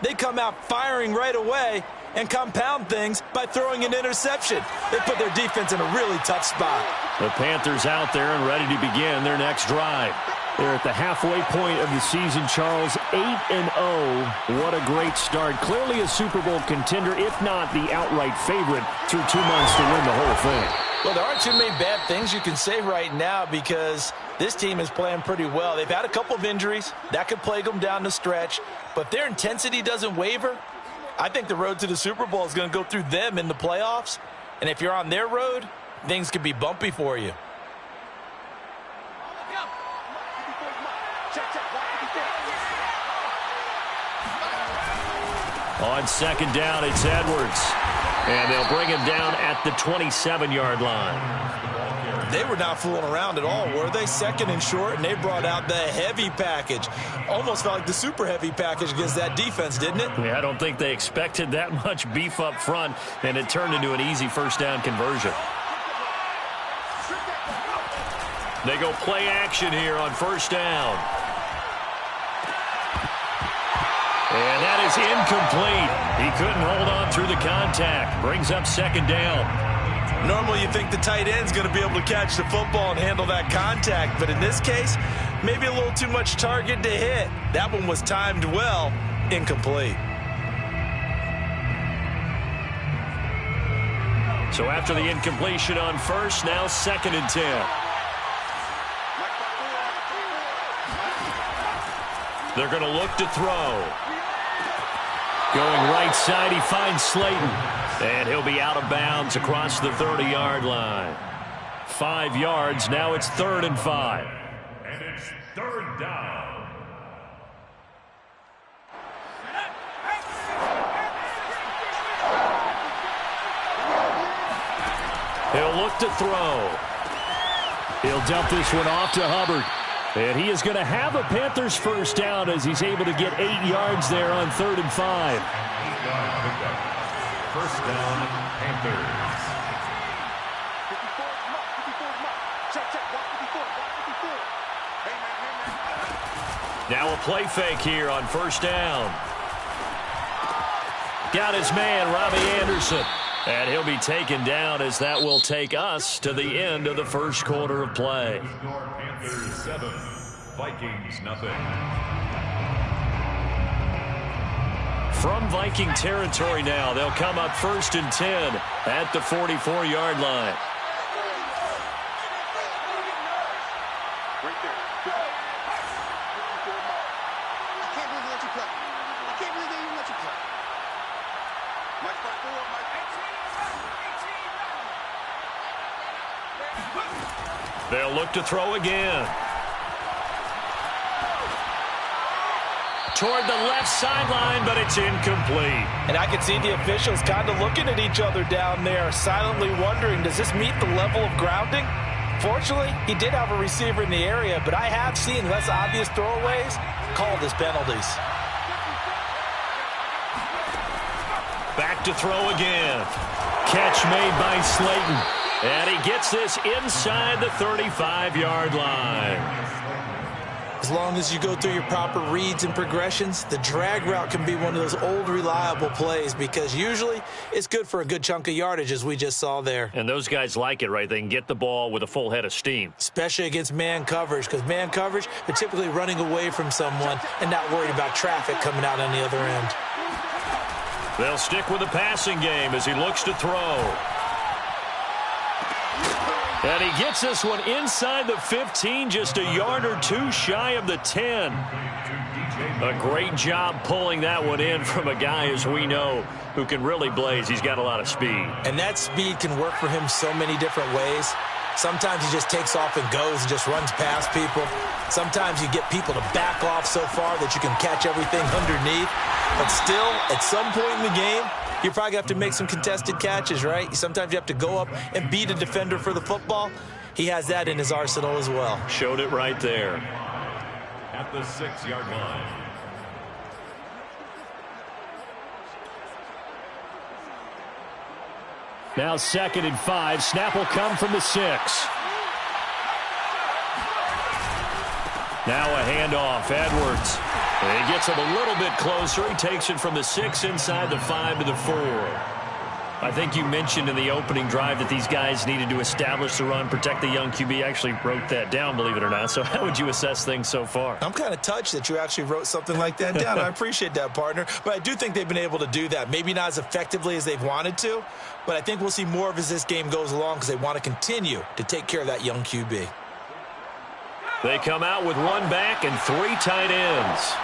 They come out firing right away and compound things by throwing an interception. They put their defense in a really tough spot. The Panthers out there and ready to begin their next drive. They're at the halfway point of the season, Charles, 8-0. What a great start. Clearly a Super Bowl contender, if not the outright favorite, through 2 months to win the whole thing. Well, there aren't too many bad things you can say right now because this team is playing pretty well. They've had a couple of injuries. That could plague them down the stretch. But if their intensity doesn't waver, I think the road to the Super Bowl is going to go through them in the playoffs. And if you're on their road, things could be bumpy for you. On second down, it's Edwards. And they'll bring him down at the 27-yard line. They were not fooling around at all, were they? Second and short, and they brought out the heavy package. Almost felt like the super heavy package against that defense, didn't it? Yeah, I don't think they expected that much beef up front, and it turned into an easy first down conversion. They go play action here on first down. And that is incomplete. He couldn't hold on through the contact. Brings up second down. Normally you think the tight end's going to be able to catch the football and handle that contact, but in this case, maybe a little too much target to hit. That one was timed well, incomplete. So after the incompletion on first, now second and 10. They're going to look to throw. Going right side, he finds Slayton. And he'll be out of bounds across the 30-yard line. 5 yards, now it's 3rd and 5. And it's 3rd down. He'll look to throw. He'll dump this one off to Hubbard. And he is going to have a Panthers first down as he's able to get 8 yards there on 3rd and 5. First down, Panthers. Now a play fake here on first down. Got his man, Robbie Anderson. And he'll be taken down as that will take us to the end of the first quarter of play. Panthers 7, Vikings nothing. From Viking territory now, they'll come up 1st and 10 at the 44-yard line. They'll look to throw again. Toward the left sideline, but it's incomplete. And I can see the officials kind of looking at each other down there, silently wondering, does this meet the level of grounding? Fortunately, he did have a receiver in the area, but I have seen less obvious throwaways called as penalties. Back to throw again. Catch made by Slayton. And he gets this inside the 35-yard line. As long as you go through your proper reads and progressions, the drag route can be one of those old reliable plays because usually it's good for a good chunk of yardage as we just saw there. And those guys like it, right? They can get the ball with a full head of steam. Especially against man coverage because man coverage, they're typically running away from someone and not worried about traffic coming out on the other end. They'll stick with the passing game as he looks to throw. And he gets this one inside the 15, just a yard or two shy of the 10. A great job pulling that one in from a guy, as we know, who can really blaze. He's got a lot of speed. And that speed can work for him so many different ways. Sometimes he just takes off and goes and just runs past people. Sometimes you get people to back off so far that you can catch everything underneath. But still, at some point in the game, you probably have to make some contested catches, right? Sometimes you have to go up and beat a defender for the football. He has that in his arsenal as well. Showed it right there. At the 6-yard line. Now 2nd and 5. Snap will come from the 6. Now a handoff. Edwards. He gets him a little bit closer. He takes it from the 6 inside the 5 to the 4. I think you mentioned in the opening drive that these guys needed to establish the run, protect the young QB. I actually wrote that down, believe it or not. So how would you assess things so far? I'm kind of touched that you actually wrote something like that down. I appreciate that, partner. But I do think they've been able to do that. Maybe not as effectively as they've wanted to, but I think we'll see more of as this game goes along because they want to continue to take care of that young QB. They come out with one back and 3 tight ends.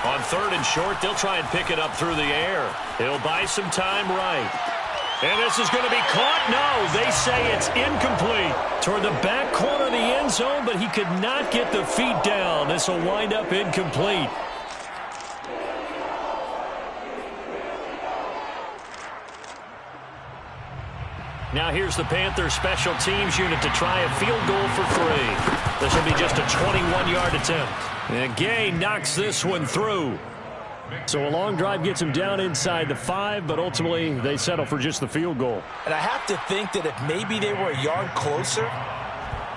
On 3rd and short, they'll try and pick it up through the air. He'll buy some time right. And this is going to be caught. No, they say it's incomplete. Toward the back corner of the end zone, but he could not get the feet down. This will wind up incomplete. Now here's the Panthers special teams unit to try a field goal for 3. This will be just a 21-yard attempt. And Gay knocks this one through. So a long drive gets him down inside the 5, but ultimately they settle for just the field goal. And I have to think that if maybe they were a yard closer,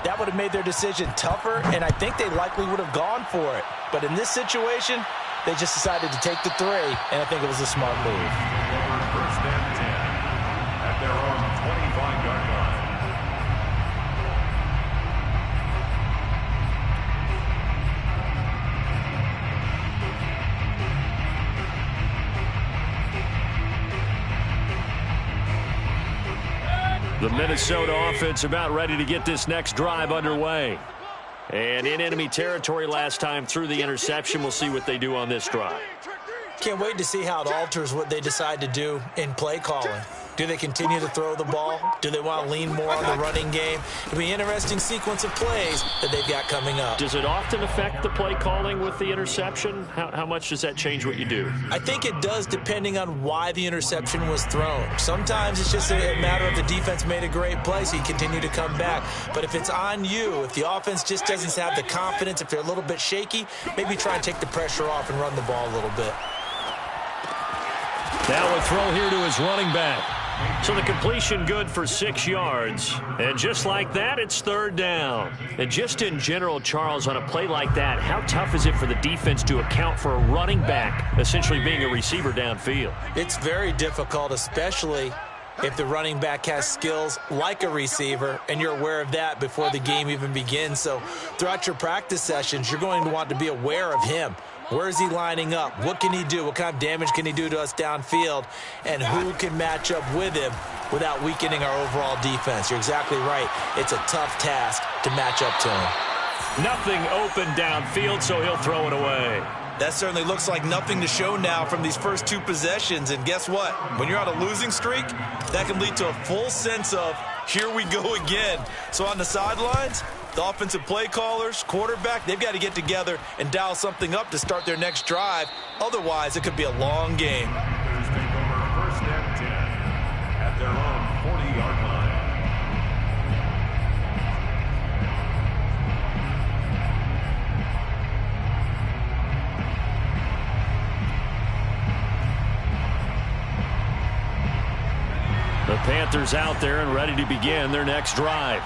that would have made their decision tougher, and I think they likely would have gone for it. But in this situation, they just decided to take the 3, and I think it was a smart move. First and 10 at their own 25-yard line. The Minnesota offense about ready to get this next drive underway. And in enemy territory last time through the interception. We'll see what they do on this drive. Can't wait to see how it alters what they decide to do in play calling. Do they continue to throw the ball? Do they want to lean more on the running game? It'll be an interesting sequence of plays that they've got coming up. Does it often affect the play calling with the interception? How much does that change what you do? I think it does depending on why the interception was thrown. Sometimes it's just a matter of the defense made a great play, so you continue to come back. But if it's on you, if the offense just doesn't have the confidence, if they're a little bit shaky, maybe try and take the pressure off and run the ball a little bit. Now a throw here to his running back. So the completion good for 6 yards. And just like that, it's 3rd down. And just in general, Charles, on a play like that, how tough is it for the defense to account for a running back essentially being a receiver downfield? It's very difficult, especially if the running back has skills like a receiver, and you're aware of that before the game even begins. So throughout your practice sessions, you're going to want to be aware of him. Where is he lining up? What can he do? What kind of damage can he do to us downfield? And who can match up with him without weakening our overall defense? You're exactly right. It's a tough task to match up to him. Nothing open downfield, so he'll throw it away. That certainly looks like nothing to show now from these first 2 possessions. And guess what? When you're on a losing streak, that can lead to a full sense of, here we go again. So on the sidelines, the offensive play callers, quarterback, they've got to get together and dial something up to start their next drive. Otherwise, it could be a long game. Panthers take over 1st and 10 at their own 40-yard line. The Panthers out there and ready to begin their next drive.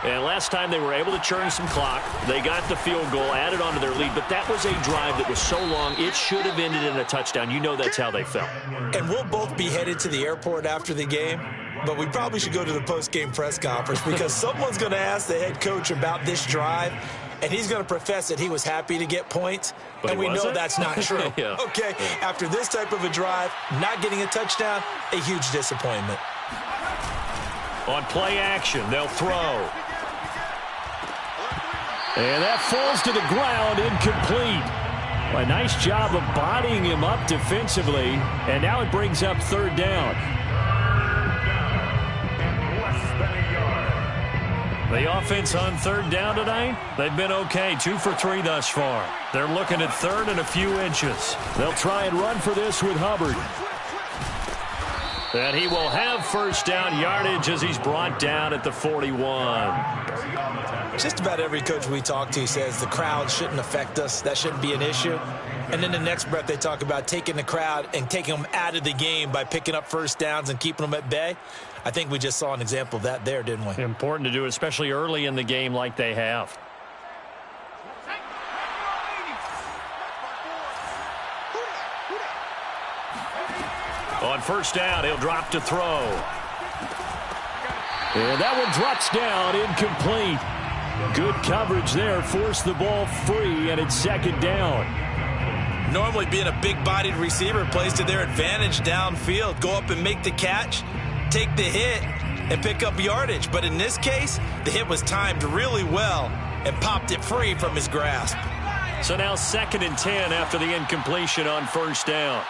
And last time they were able to churn some clock. They got the field goal, added onto their lead, but that was a drive that was so long, it should have ended in a touchdown. You know that's how they felt. And we'll both be headed to the airport after the game, but we probably should go to the post-game press conference because someone's going to ask the head coach about this drive, and he's going to profess that he was happy to get points, but and we know that's not true. Yeah. Okay, after this type of a drive, not getting a touchdown, a huge disappointment. On play action, they'll throw. And that falls to the ground, incomplete. A nice job of bodying him up defensively, and now it brings up 3rd down. The offense on 3rd down tonight, they've been okay, 2 for 3 thus far. They're looking at 3rd and a few inches. They'll try and run for this with Hubbard. And he will have 1st down yardage as he's brought down at the 41. Just about every coach we talk to says the crowd shouldn't affect us. That shouldn't be an issue. And then the next breath they talk about taking the crowd and taking them out of the game by picking up first downs and keeping them at bay. I think we just saw an example of that there, didn't we? Important to do, especially early in the game like they have. On first down, he'll drop to throw. And that one drops down, incomplete. Good coverage there, forced the ball free, and it's second down. Normally being a big-bodied receiver plays to their advantage downfield. Go up and make the catch, take the hit, and pick up yardage. But in this case, the hit was timed really well and popped it free from his grasp. So now 2nd and 10 after the incompletion on first down.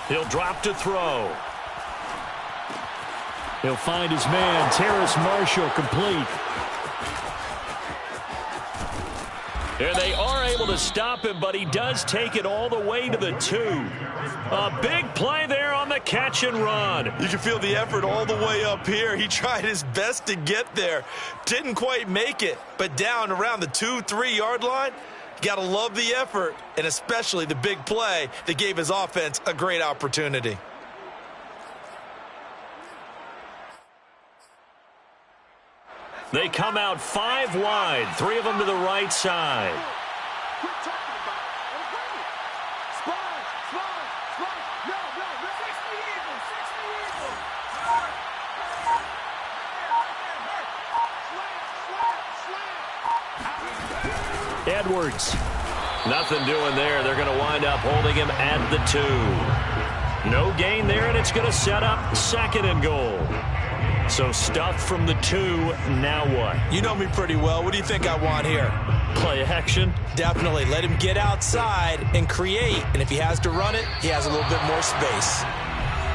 He'll drop to throw. He'll find his man, Terrace Marshall, complete. And they are able to stop him, but he does take it all the way to the 2. A big play there on the catch and run. You can feel the effort all the way up here. He tried his best to get there. Didn't quite make it, but down around the 2-3 yard line, got to love the effort, and especially the big play that gave his offense a great opportunity. They come out 5 wide, 3 of them to the right side. Edwards. Nothing doing there. They're going to wind up holding him at the 2. No gain there, and it's going to set up 2nd and goal. So stuff from the 2. Now what? You know me pretty well. What do you think I want here? Play action? Definitely. Let him get outside and create. And if he has to run it, he has a little bit more space.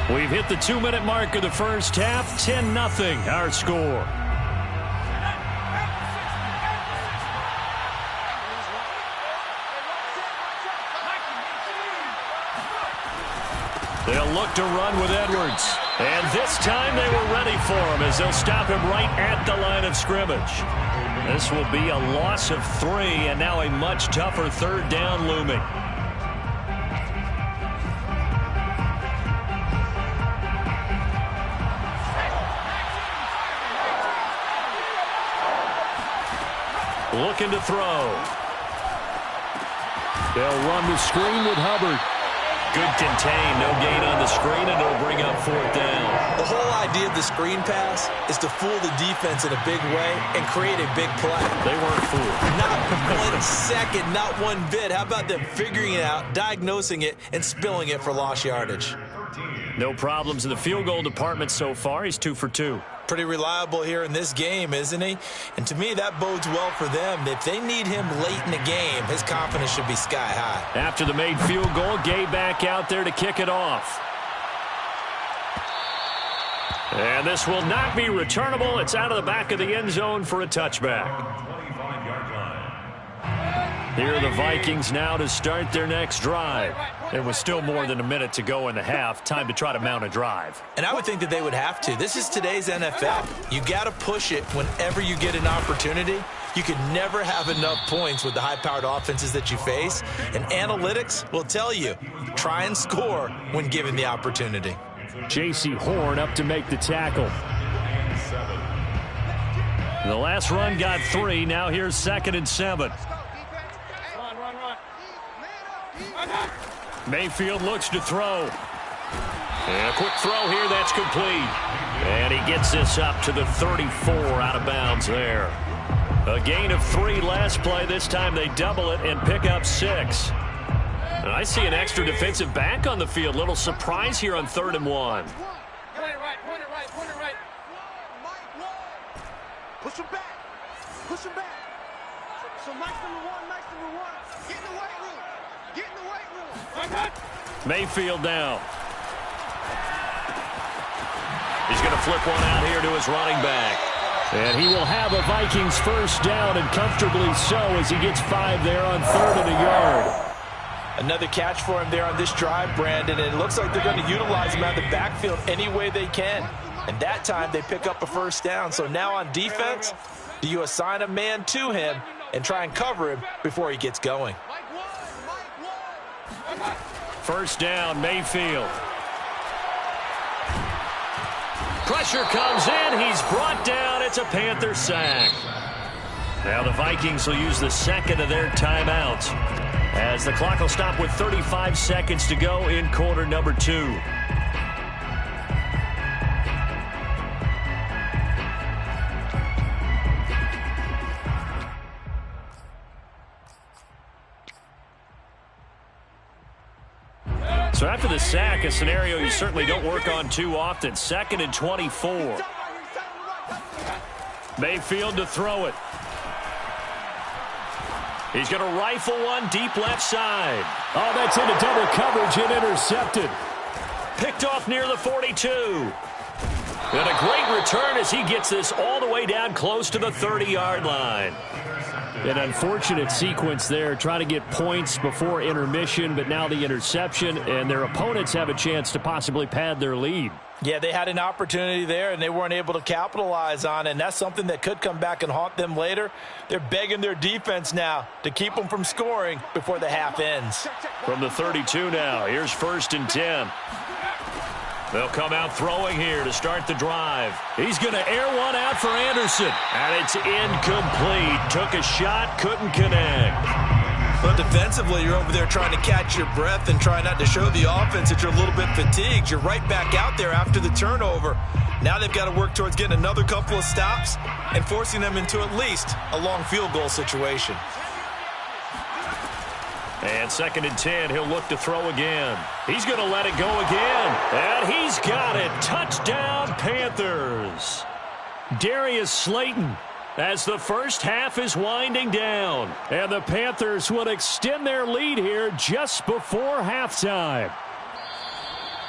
We've hit the 2-minute mark of the first half. 10-0 our score. They'll look to run with Edwards. And this time they were ready for him as they'll stop him right at the line of scrimmage. This will be a loss of 3, and now a much tougher 3rd down looming. Looking to throw. They'll run the screen with Hubbard. Good contain, no gain on the screen, and it'll bring up 4th down. The whole idea of the screen pass is to fool the defense in a big way and create a big play. They weren't fooled. Not 1 second, not one bit. How about them figuring it out, diagnosing it, and spilling it for lost yardage? No problems in the field goal department so far. He's 2 for 2. Pretty reliable here in this game, isn't he? And to me, that bodes well for them. If they need him late in the game, his confidence should be sky high. After the made field goal, Gay back out there to kick it off. And this will not be returnable. It's out of the back of the end zone for a touchback. Here are the Vikings now to start their next drive. There was still more than a minute to go in the half. Time to try to mount a drive. And I would think that they would have to. This is today's NFL. You got to push it whenever you get an opportunity. You could never have enough points with the high-powered offenses that you face. And analytics will tell you, try and score when given the opportunity. J.C. Horn up to make the tackle. The last run got 3. Now here's 2nd and 7. Mayfield looks to throw. And a quick throw here, that's complete. And he gets this up to the 34, out of bounds there. A gain of 3 last play. This time they double it and pick up 6. And I see an extra defensive back on the field. Little surprise here on 3rd and 1. Point it right. Push him back. So Mike's number one. Get in the weight room. Mayfield now. He's going to flip one out here to his running back. And he will have a Vikings first down, and comfortably so, as he gets 5 there on 3rd and a yard. Another catch for him there on this drive, Brandon, and it looks like they're going to utilize him out of the backfield any way they can. And that time they pick up a first down. So now on defense, do you assign a man to him and try and cover him before he gets going? First down, Mayfield. Pressure comes in. He's brought down. It's a Panther sack. Now the Vikings will use the second of their timeouts, as the clock will stop with 35 seconds to go in quarter number 2. So after the sack, a scenario you certainly don't work on too often. 2nd and 24. Mayfield to throw it. He's going to rifle one deep left side. Oh, that's into double coverage and intercepted. Picked off near the 42. And a great return as he gets this all the way down close to the 30-yard line. An unfortunate sequence there, trying to get points before intermission, but now the interception, and their opponents have a chance to possibly pad their lead. Yeah, they had an opportunity there, and they weren't able to capitalize on it, and that's something that could come back and haunt them later. They're begging their defense now to keep them from scoring before the half ends. From the 32 now, here's 1st and 10. They'll come out throwing here to start the drive. He's going to air one out for Anderson. And it's incomplete. Took a shot, couldn't connect. But defensively, you're over there trying to catch your breath and try not to show the offense that you're a little bit fatigued. You're right back out there after the turnover. Now they've got to work towards getting another couple of stops and forcing them into at least a long field goal situation. And 2nd and 10, he'll look to throw again. He's going to let it go again. And he's got it. Touchdown, Panthers. Darius Slayton, as the first half is winding down. And the Panthers will extend their lead here just before halftime.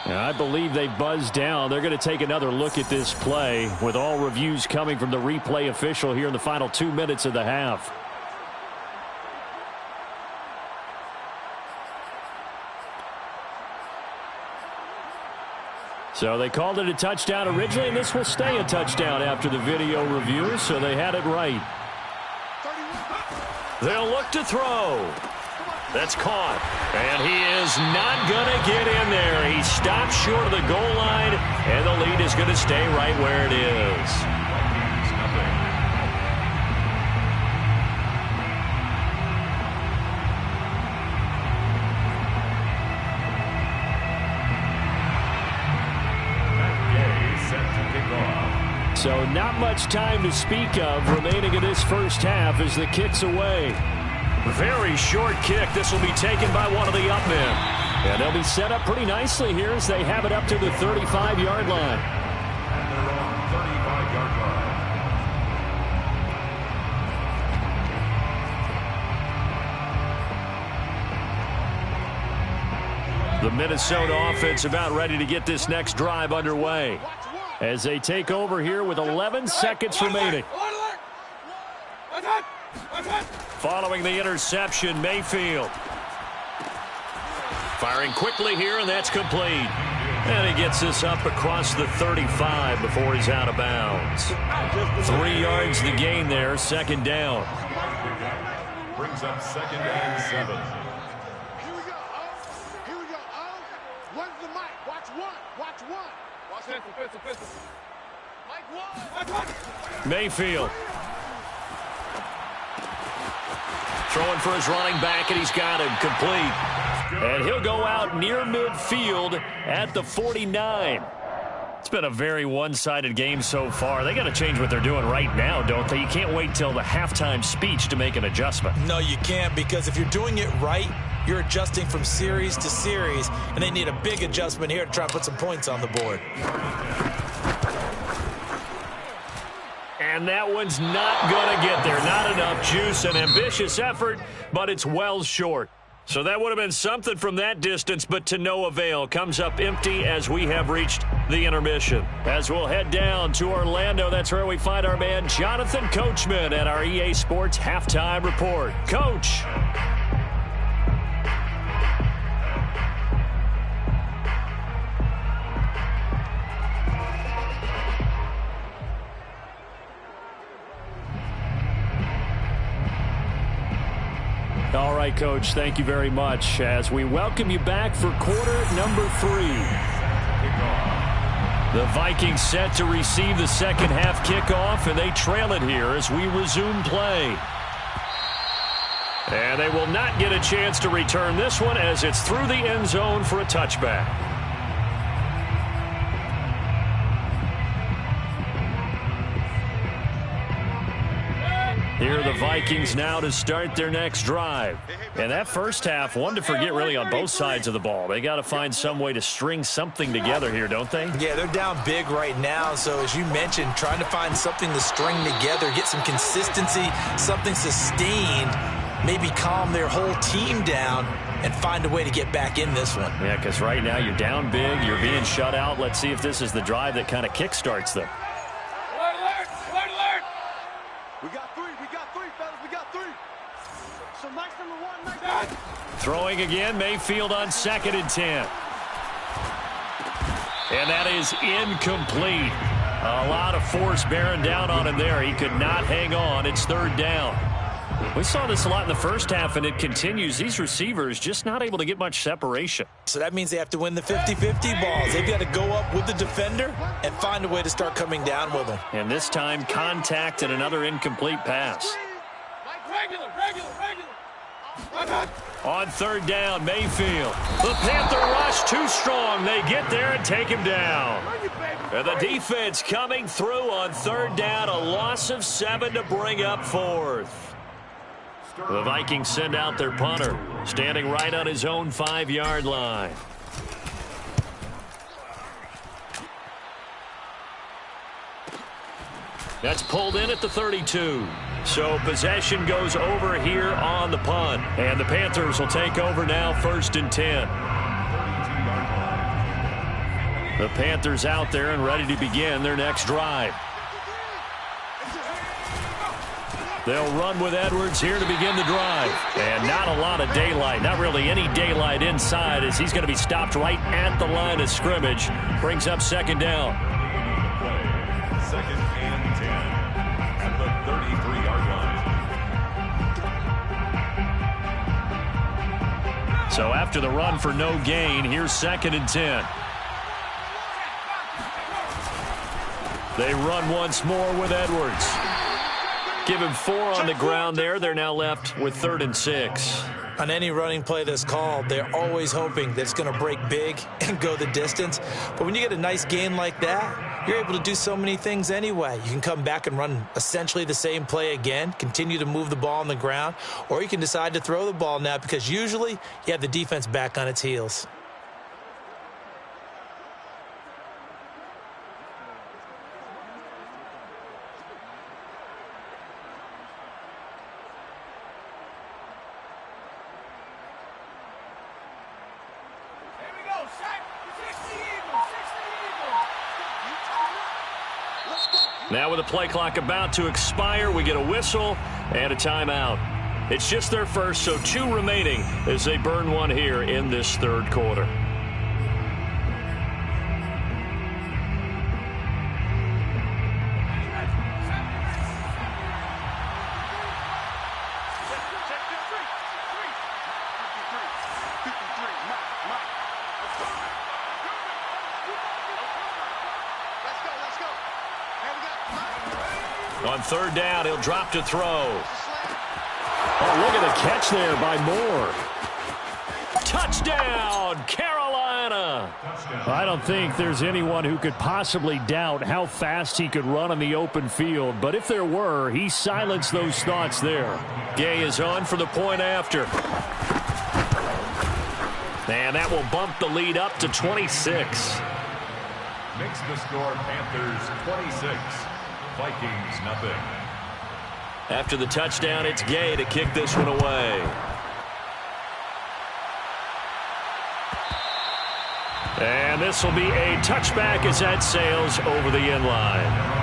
Now, I believe they buzzed down. They're going to take another look at this play, with all reviews coming from the replay official here in the final 2 minutes of the half. So they called it a touchdown originally, and this will stay a touchdown after the video review, so they had it right. They'll look to throw. That's caught. And he is not going to get in there. He stops short of the goal line, and the lead is going to stay right where it is. So not much time to speak of remaining in this first half as the kick's away. Very short kick. This will be taken by one of the up men. And they'll be set up pretty nicely here as they have it up to the 35-yard line. And they're on 35-yard line. The Minnesota offense about ready to get this next drive underway, as they take over here with 11 seconds remaining. Following the interception, Mayfield firing quickly here, and that's complete. And he gets this up across the 35 before he's out of bounds. 3 yards the gain there, 2nd down. Brings up 2nd and 7. Here we go. Here we go. One's the mic. Watch one. Watch one. Watch pistol. Mike one. Mayfield throwing for his running back, and he's got him complete. And he'll go out near midfield at the 49. It's been a very one-sided game so far. They got to change what they're doing right now, don't they? You can't wait till the halftime speech to make an adjustment. No, you can't, because if you're doing it right, you're adjusting from series to series, and they need a big adjustment here to try and put some points on the board. And that one's not going to get there. Not enough juice. An ambitious effort, but it's well short. So that would have been something from that distance, but to no avail. Comes up empty as we have reached the intermission. As we'll head down to Orlando, that's where we find our man Jonathan Coachman at our EA Sports Halftime Report. Coach. right, Coach. Thank you very much as we welcome you back for quarter number 3. The Vikings set to receive the second half kickoff, and they trail it here as we resume play. And they will not get a chance to return this one as it's through the end zone for a touchback. Here are the Vikings now to start their next drive. And that first half, one to forget really on both sides of the ball. They got to find some way to string something together here, don't they? Yeah, they're down big right now. So as you mentioned, trying to find something to string together, get some consistency, something sustained, maybe calm their whole team down and find a way to get back in this one. Yeah, because right now you're down big, you're being shut out. Let's see if this is the drive that kind of kickstarts them. Throwing again, Mayfield on 2nd and 10. And that is incomplete. A lot of force bearing down on him there. He could not hang on. It's 3rd down. We saw this a lot in the first half, and it continues. These receivers just not able to get much separation. So that means they have to win the 50-50 balls. They've got to go up with the defender and find a way to start coming down with them. And this time, contact and another incomplete pass. Regular. On 3rd down, Mayfield. The Panther rush too strong. They get there and take him down. And the defense coming through on 3rd down. A loss of 7 to bring up 4th. The Vikings send out their punter, standing right on his own 5-yard line. That's pulled in at the 32. So possession goes over here on the punt. And the Panthers will take over now, 1st and 10. The Panthers out there and ready to begin their next drive. They'll run with Edwards here to begin the drive. And not a lot of daylight, not really any daylight inside as he's going to be stopped right at the line of scrimmage. Brings up 2nd down. 2nd and 10 at the 33-yard line. So after the run for no gain, here's 2nd and 10. They run once more with Edwards. Give him 4 on the ground there. They're now left with 3rd and 6. On any running play that's called, they're always hoping that it's going to break big and go the distance. But when you get a nice gain like that, you're able to do so many things anyway. You can come back and run essentially the same play again, continue to move the ball on the ground, or you can decide to throw the ball now because usually you have the defense back on its heels. Now with the play clock about to expire, we get a whistle and a timeout. It's just their first, so 2 remaining as they burn one here in this 3rd quarter. On 3rd down, he'll drop to throw. Oh, look at the catch there by Moore. Touchdown, Carolina. I don't think there's anyone who could possibly doubt how fast he could run on the open field. But if there were, he silenced those thoughts there. Gay is on for the point after. And that will bump the lead up to 26. Makes the score Panthers 26. Vikings nothing. After the touchdown, it's Gay to kick this one away. And this will be a touchback as that sails over the end line.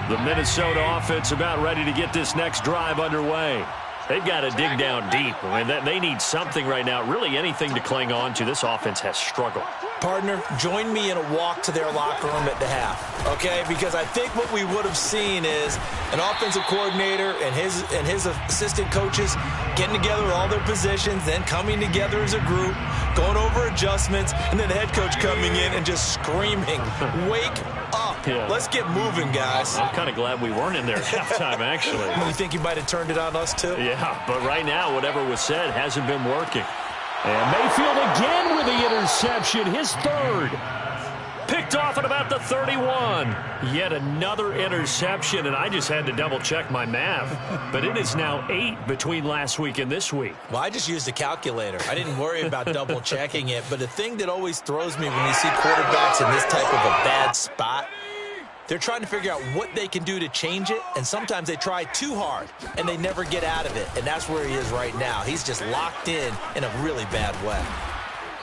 The Minnesota offense about ready to get this next drive underway. They've got to dig down deep. I mean, they need something right now, really anything to cling on to. This offense has struggled. Partner, join me in a walk to their locker room at the half, okay? Because I think what we would have seen is an offensive coordinator and his assistant coaches getting together with all their positions, then coming together as a group, going over adjustments, and then the head coach coming in and just screaming, wake up. Yeah. Let's get moving, guys. I'm kind of glad we weren't in there at halftime, actually. You think you might have turned it on us, too? Yeah, but right now, whatever was said hasn't been working. And Mayfield again with the interception, his third. Picked off at about the 31. Yet another interception, and I just had to double-check my math. But it is now 8 between last week and this week. Well, I just used a calculator. I didn't worry about double-checking it. But the thing that always throws me when you see quarterbacks in this type of a bad spot, they're trying to figure out what they can do to change it, and sometimes they try too hard, and they never get out of it, and that's where he is right now. He's just locked in a really bad way.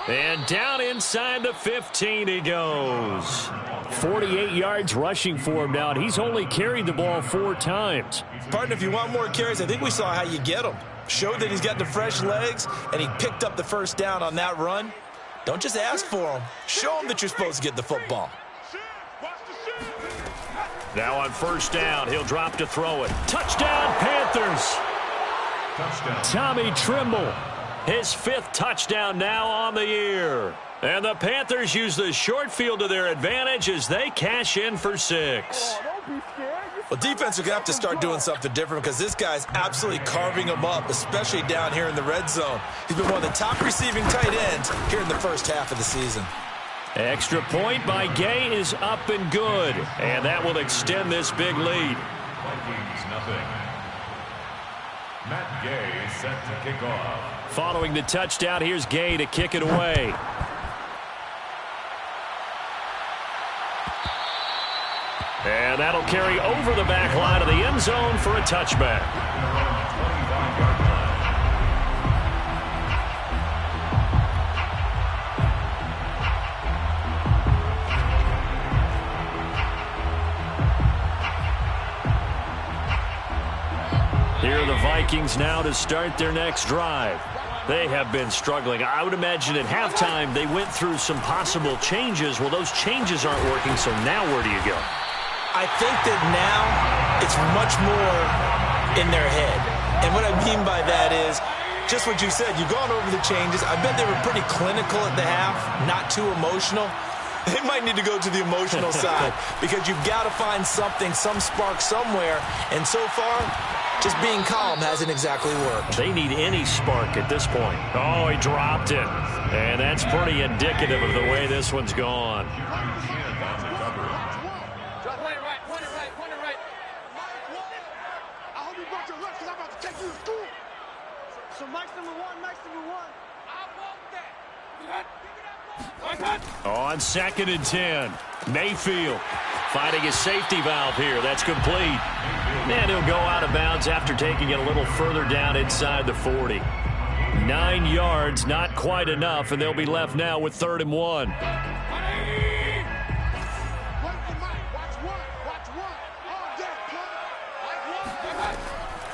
And down inside the 15 he goes. 48 yards rushing for him now, and he's only carried the ball 4 times. Partner, if you want more carries, I think we saw how you get him. Showed that he's got the fresh legs, and he picked up the first down on that run. Don't just ask for him. Show him that you're supposed to get the football. Now on first down, he'll drop to throw it. Touchdown, Panthers. Touchdown. Tommy Tremble, his 5th touchdown now on the year. And the Panthers use the short field to their advantage as they cash in for 6. Well, defense are going to have to start doing something different because this guy's absolutely carving them up, especially down here in the red zone. He's been one of the top receiving tight ends here in the first half of the season. Extra point by Gay is up and good. And that will extend this big lead. Vikings, nothing. Matt Gay set to kick off. Following the touchdown, here's Gay to kick it away. And that'll carry over the back line of the end zone for a touchback. Here are the Vikings now to start their next drive. They have been struggling. I would imagine at halftime they went through some possible changes. Well, those changes aren't working, so now where do you go? I think that now it's much more in their head. And what I mean by that is just what you said. You've gone over the changes. I bet they were pretty clinical at the half, not too emotional. They might need to go to the emotional side because you've got to find something, some spark somewhere. And so far, just being calm hasn't exactly worked. They need any spark at this point. Oh, he dropped it. And that's pretty indicative of the way this one's gone. So Mike's number one. I want that. On 2nd and 10, Mayfield finding his safety valve here. That's complete. And he'll go out of bounds after taking it a little further down inside the 40. 9 yards, not quite enough, and they'll be left now with 3rd and 1.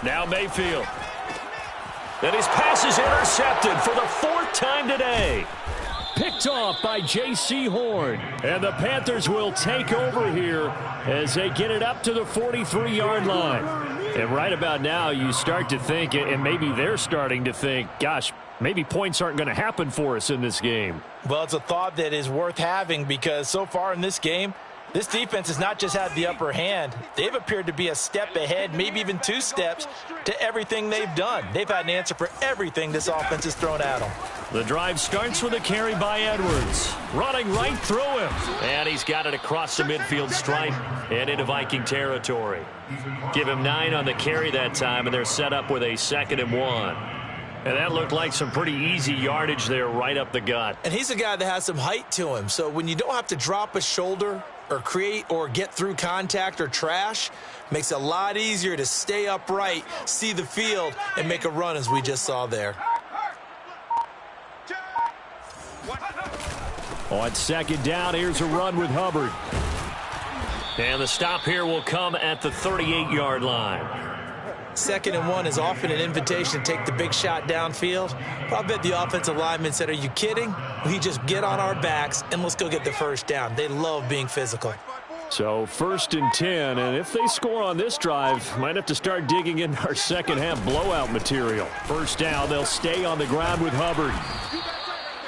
Now Mayfield. And his pass is intercepted for the 4th time today. Picked off by J.C. Horn. And the Panthers will take over here as they get it up to the 43-yard line. And right about now, you start to think, and maybe they're starting to think, gosh, maybe points aren't going to happen for us in this game. Well, it's a thought that is worth having because so far in this game, this defense has not just had the upper hand. They've appeared to be a step ahead, maybe even 2 steps to everything they've done. They've had an answer for everything this offense has thrown at them. The drive starts with a carry by Edwards. Running right through him. And he's got it across the midfield stripe and into Viking territory. Give him 9 on the carry that time, and they're set up with a 2nd and 1. And that looked like some pretty easy yardage there right up the gut. And he's a guy that has some height to him. So when you don't have to drop a shoulder or create or get through contact or trash, makes it a lot easier to stay upright, see the field, and make a run as we just saw there. On 2nd down, here's a run with Hubbard. And the stop here will come at the 38-yard line. 2nd and 1 is often an invitation to take the big shot downfield. But I bet the offensive lineman said, are you kidding? We just get on our backs and let's go get the first down. They love being physical. So 1st and 10, and if they score on this drive, might have to start digging in our second half blowout material. First down, they'll stay on the ground with Hubbard.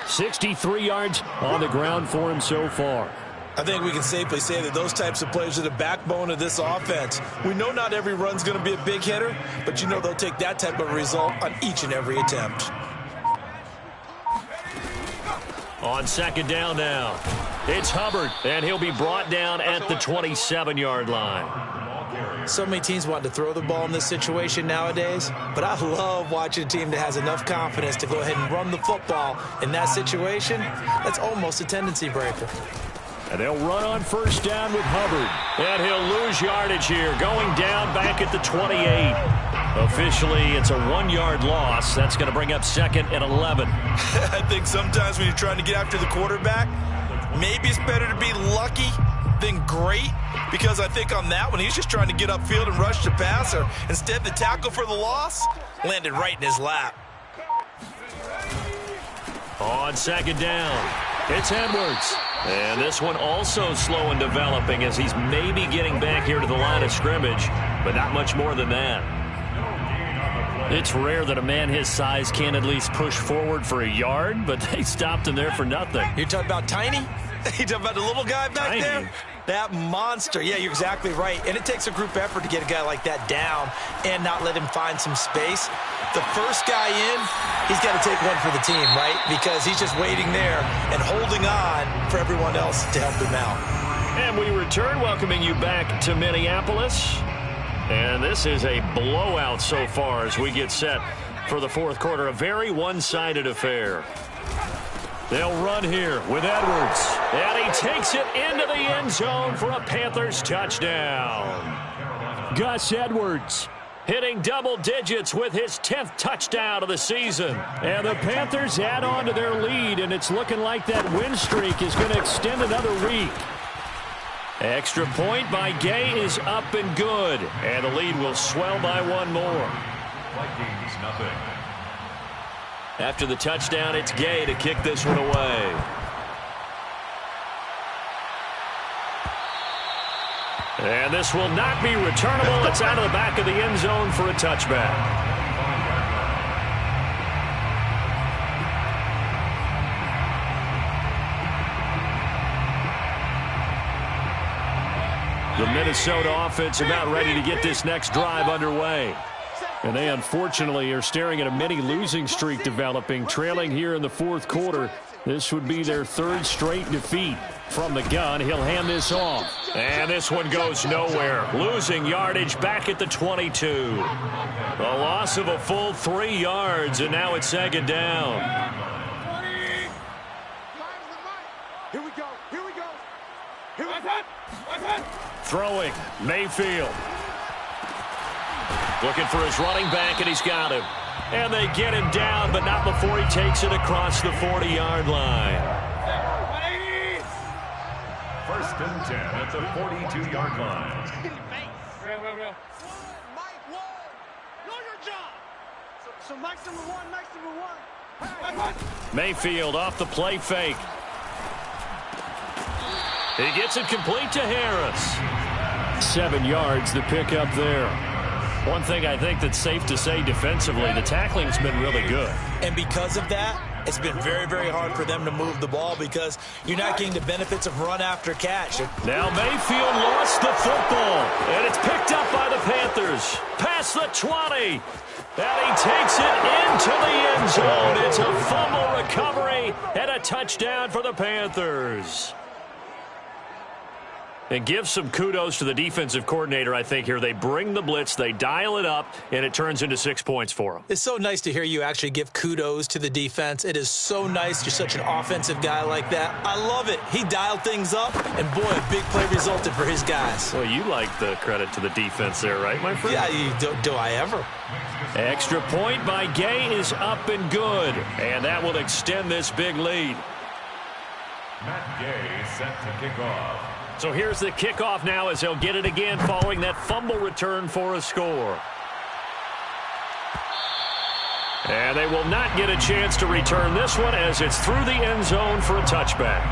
63 yards on the ground for him so far. I think we can safely say that those types of plays are the backbone of this offense. We know not every run's going to be a big hitter, but you know they'll take that type of result on each and every attempt. On 2nd down now, it's Hubbard, and he'll be brought down at the 27-yard line. So many teams want to throw the ball in this situation nowadays, but I love watching a team that has enough confidence to go ahead and run the football in that situation. That's almost a tendency breaker. And they'll run on 1st down with Hubbard. And he'll lose yardage here, going down back at the 28. Officially, it's a 1-yard loss. That's going to bring up 2nd and 11. I think sometimes when you're trying to get after the quarterback, maybe it's better to be lucky than great, because I think on that one, he's just trying to get upfield and rush the passer. Instead, the tackle for the loss landed right in his lap. On 2nd down, it's Edwards. And this one also slow in developing as he's maybe getting back here to the line of scrimmage, but not much more than that. It's rare that a man his size can at least push forward for a yard, but they stopped him there for nothing. You're talking about Tiny? You talking about the little guy back there? That monster. Yeah, you're exactly right. And it takes a group effort to get a guy like that down and not let him find some space. The first guy in, he's got to take one for the team, right? Because he's just waiting there and holding on for everyone else to help him out. And we return, welcoming you back to Minneapolis. And this is a blowout so far as we get set for the 4th quarter. A very one-sided affair. They'll run here with Edwards. And he takes it into the end zone for a Panthers touchdown. Gus Edwards hitting double digits with his 10th touchdown of the season. And the Panthers add on to their lead, and it's looking like that win streak is going to extend another week. Extra point by Gay is up and good. And the lead will swell by one more. Vikings, nothing. After the touchdown, it's Gay to kick this one away. And this will not be returnable. It's out of the back of the end zone for a touchback. The Minnesota offense about ready to get this next drive underway. And they unfortunately are staring at a mini losing streak developing, trailing here in the 4th quarter. This would be their 3rd straight defeat. From the gun, he'll hand this off. And this one goes nowhere. Losing yardage back at the 22. A loss of a full 3 yards, and now it's 2nd down. Here we go. Here we go. Here we go. Throwing, Mayfield. Looking for his running back, and he's got him. And they get him down, but not before he takes it across the 40-yard line. 1st and 10 at the 42-yard line. Mike, whoa. Know your job. So Mike's number one, Mike's number one. Mayfield off the play fake. He gets it complete to Harris. 7 yards, the pickup there. One thing I think that's safe to say defensively, the tackling's been really good. And because of that, it's been very, very hard for them to move the ball because you're not getting the benefits of run after catch. Now Mayfield lost the football, and it's picked up by the Panthers. Past the 20, and he takes it into the end zone. It's a fumble recovery and a touchdown for the Panthers. And give some kudos to the defensive coordinator, I think, here. They bring the blitz, they dial it up, and it turns into 6 points for them. It's so nice to hear you actually give kudos to the defense. It is so nice. You're such an offensive guy like that. I love it. He dialed things up, and boy, a big play resulted for his guys. Well, you like the credit to the defense there, right, my friend? Yeah, do I ever. Extra point by Gay is up and good, and that will extend this big lead. Matt Gay set to kick off. So here's the kickoff now as he'll get it again following that fumble return for a score. And they will not get a chance to return this one as it's through the end zone for a touchback.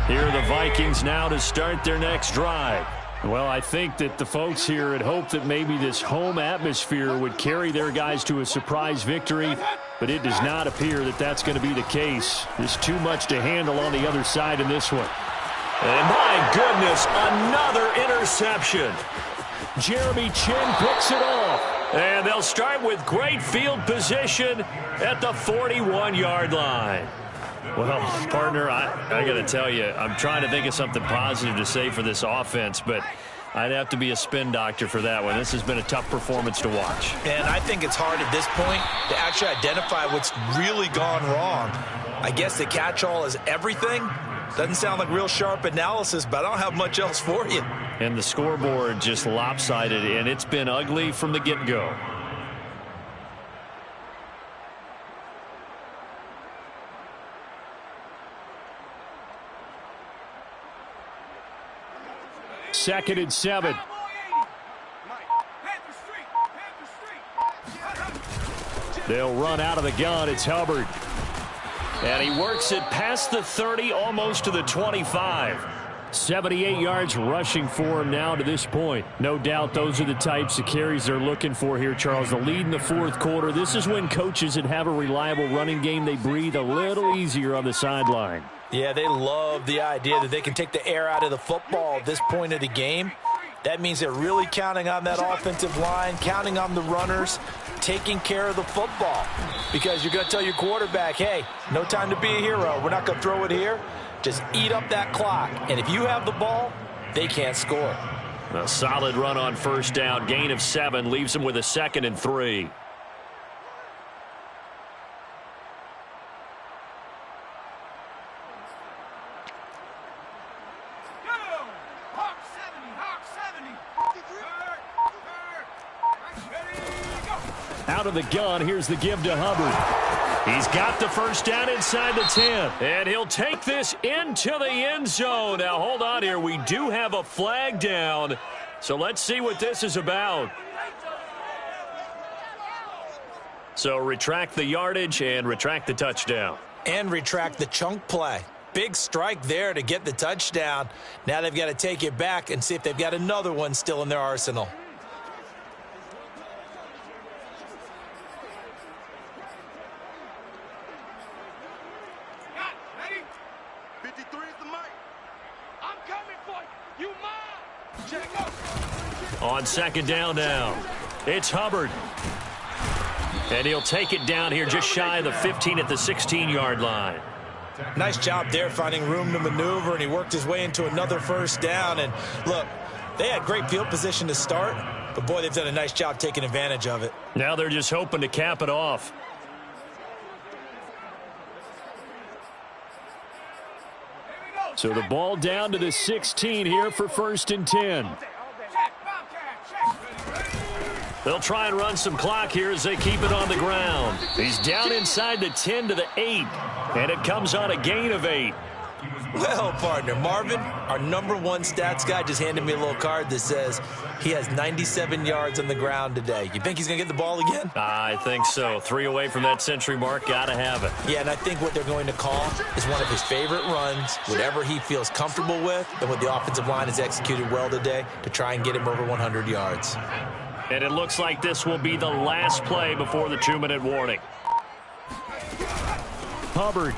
Here are the Vikings now to start their next drive. Well, I think that the folks here had hoped that maybe this home atmosphere would carry their guys to a surprise victory, but it does not appear that that's going to be the case. There's too much to handle on the other side in this one. And my goodness, another interception. Jeremy Chin picks it off. And they'll start with great field position at the 41-yard line. Well, partner, I got to tell you, I'm trying to think of something positive to say for this offense, but I'd have to be a spin doctor for that one. This has been a tough performance to watch. And I think it's hard at this point to actually identify what's really gone wrong. I guess the catch-all is everything. Doesn't sound like real sharp analysis, but I don't have much else for you. And the scoreboard just lopsided, and it's been ugly from the get-go. Second and 7. They'll run out of the gun. It's Hubbard. And he works it past the 30, almost to the 25. 78 yards rushing for him now to this point. No doubt those are the types of carries they're looking for here, Charles. The lead in the fourth quarter. This is when coaches that have a reliable running game, they breathe a little easier on the sideline. Yeah, they love the idea that they can take the air out of the football at this point of the game. That means they're really counting on that offensive line, counting on the runners, taking care of the football. Because you're going to tell your quarterback, hey, no time to be a hero. We're not going to throw it here. Just eat up that clock. And if you have the ball, they can't score. A solid run on first down. Gain of 7 leaves them with a 2nd and 3. Out of the gun, here's the give to Hubbard. He's got the first down inside the 10. And he'll take this into the end zone. Now, hold on here. We do have a flag down. So let's see what this is about. So retract the yardage and retract the touchdown. And retract the chunk play. Big strike there to get the touchdown. Now they've got to take it back and see if they've got another one still in their arsenal. On second down now, it's Hubbard. And he'll take it down here just shy of the 15 at the 16-yard line. Nice job there finding room to maneuver, and he worked his way into another first down. And look, they had great field position to start, but boy, they've done a nice job taking advantage of it. Now they're just hoping to cap it off. So the ball down to the 16 here for 1st and 10. They'll try and run some clock here as they keep it on the ground. He's down inside the 10 to the 8, and it comes on a gain of 8. Well, partner, Marvin, our #1 stats guy, just handed me a little card that says he has 97 yards on the ground today. You think he's going to get the ball again? I think so. 3 away from that century mark. Got to have it. Yeah, and I think what they're going to call is one of his favorite runs, whatever he feels comfortable with, and what the offensive line has executed well today to try and get him over 100 yards. And it looks like this will be the last play before the 2-minute warning. Hubbard.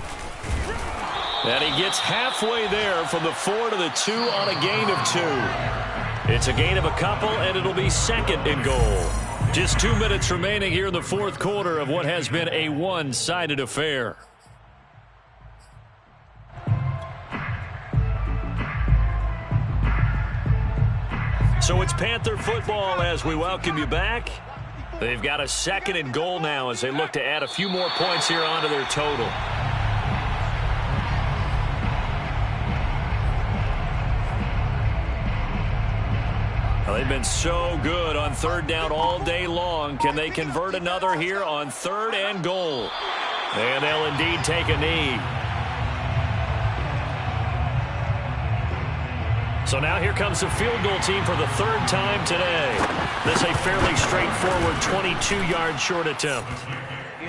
And he gets halfway there from the 4 to the 2 on a gain of 2. It's a gain of a couple, and it'll be 2nd and goal. Just 2 minutes remaining here in the fourth quarter of what has been a one-sided affair. So it's Panther football as we welcome you back. They've got a 2nd and goal now as they look to add a few more points here onto their total. Well, they've been so good on 3rd down all day long. Can they convert another here on 3rd and goal? And they'll indeed take a knee. So now here comes the field goal team for the third time today. This is a fairly straightforward 22-yard short attempt.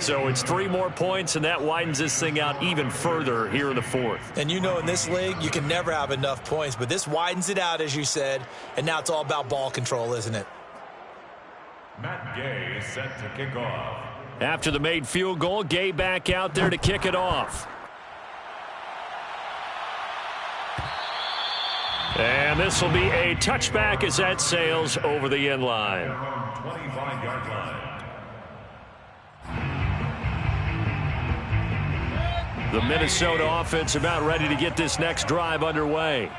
So it's 3 more points, and that widens this thing out even further here in the fourth. And you know, in this league, you can never have enough points, but this widens it out, as you said, and now it's all about ball control, isn't it? Matt Gay set to kick off. After the made field goal, Gay back out there to kick it off. And this will be a touchback as that sails over the end line. 25-yard line. The Minnesota offense about ready to get this next drive underway.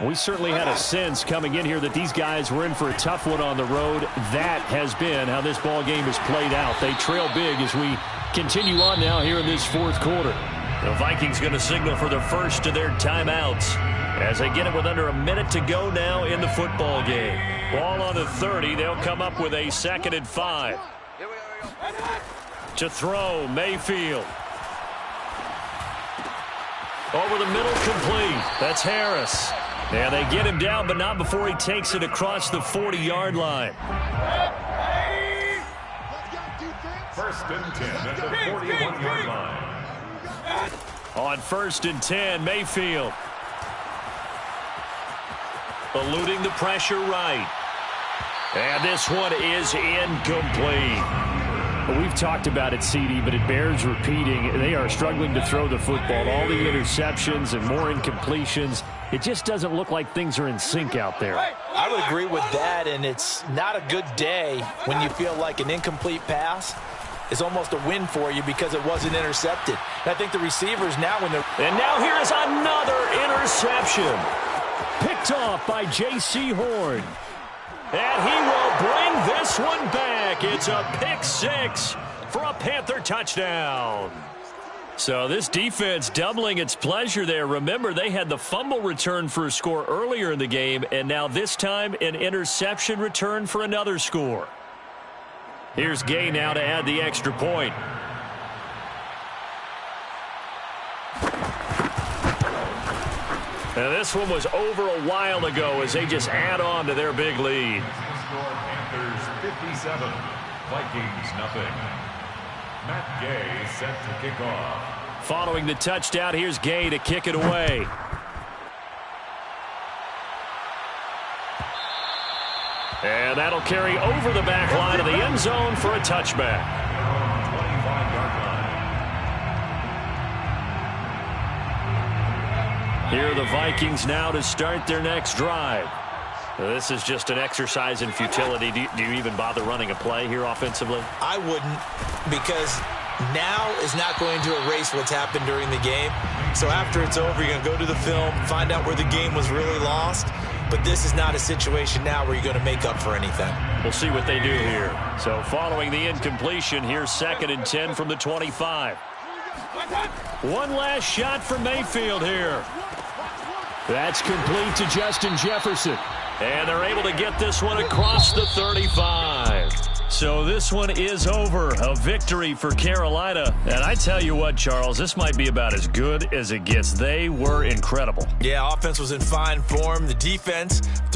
We certainly had a sense coming in here that these guys were in for a tough one on the road. That has been how this ball game has played out. They trail big as we continue on now here in this fourth quarter. The Vikings going to signal for the first of their timeouts as they get it with under a minute to go now in the football game. Ball on the 30. They'll come up with a 2nd and 5. To throw, Mayfield. Over the middle, complete. That's Harris. And they get him down, but not before he takes it across the 40-yard line. First and 10 at the 41-yard line. On 1st and 10, Mayfield. Eluding the pressure right. And this one is incomplete. We've talked about it, CD, but it bears repeating. They are struggling to throw the football. All the interceptions and more incompletions. It just doesn't look like things are in sync out there. I would agree with that, and it's not a good day when you feel like an incomplete pass is almost a win for you because it wasn't intercepted. And I think the receivers now when they're... And now here is another interception. Picked off by J.C. Horn. And he will bring this one back. It's a pick 6 for a Panther touchdown. So this defense doubling its pleasure there. Remember, they had the fumble return for a score earlier in the game, and now this time an interception return for another score. Here's Gay now to add the extra point. And this one was over a while ago as they just add on to their big lead. Score Panthers 57, Vikings nothing. Matt Gay set to kick off. Following the touchdown, here's Gay to kick it away. And that'll carry over the back line of the end zone for a touchback. 25-yard line. Here are the Vikings now to start their next drive. This is just an exercise in futility. Do you even bother running a play here offensively? I wouldn't, because now is not going to erase what's happened during the game. So after it's over, you're going to go to the film, find out where the game was really lost. But this is not a situation now where you're going to make up for anything. We'll see what they do here. So following the incompletion, here's 2nd and 10 from the 25. One last shot for Mayfield here. That's complete to Justin Jefferson. And they're able to get this one across the 35. So this one is over. A victory for Carolina. And I tell you what, Charles, this might be about as good as it gets. They were incredible. Yeah, offense was in fine form. The defense